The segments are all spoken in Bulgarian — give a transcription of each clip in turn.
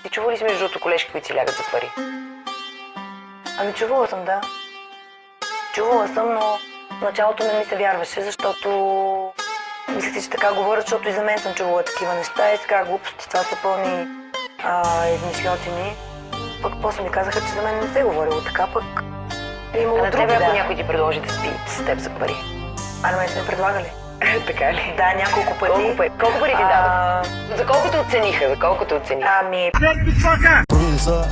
Ти чувал ли си между другото колежки, които си лягат за пари? Ами чувала съм, да. Чувала съм, но в началото не ми се вярваше, защото мислите, че така говорят, защото и за мен съм чувала такива неща и сега глупости, това са пълни измишлятини. Пък после ми казаха, че за мен не се е говорило така, пък е имало А на други, тебе, ако да. някой ти предложи да спи с теб за пари? А на мен са ми предлагали. Така ли? Да, няколко пъти. Колко пари ти дадат? За колко те оцениха? За колко те оцениха? Ами, Провели са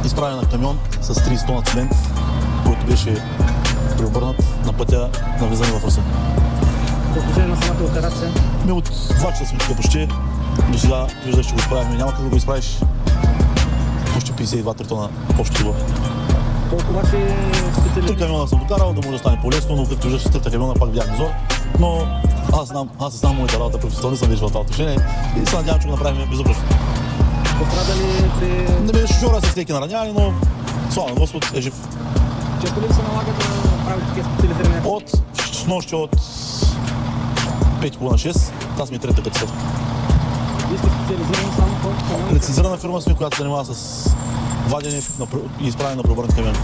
изправен на камион с 30 тона цимент, който беше преобърнат на пътя на влизане в Русе. По отношение на самата операция, Ми от 2 часа сме тук почти. До сега виждаш, че го изправихме. Няма как да го изправиш. Почти 52 тона общо това. колко обаче Три специалисти? камиона съм докарал, да може да стане по-лесно, но като виждаш 3 камиона, пак видях зор. Но аз знам моята работа, професионално съм вече в това отношение и се надявам, че го направим безупречно. Пострадали при... Не бе, шофьора с леки наранявани, но слава на Господ е жив. Често ли ви се налага да правите такива специализирани? От снощи от 5 на 6, тази ми е трета като съд. Вие сте специализирани само по камион? Лицензирана фирма сме, която се занимава с вадене и изправяне на преобърнат камион.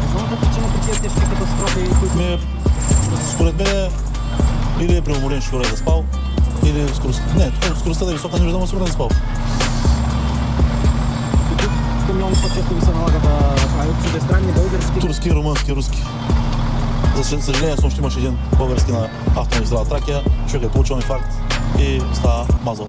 Основната причина при тези тежки катастрофи, които... Според мен или е преуморен шофьор е заспал, или скоростта да е висока, не виждам сигурно да е заспал. камиони по-често ви се налага да правят чуждестранни, български? Турски, румънски, руски. За съжаление, снощи имаше един български на автомагистрала Тракия, човек е получил инфаркт и става мазал.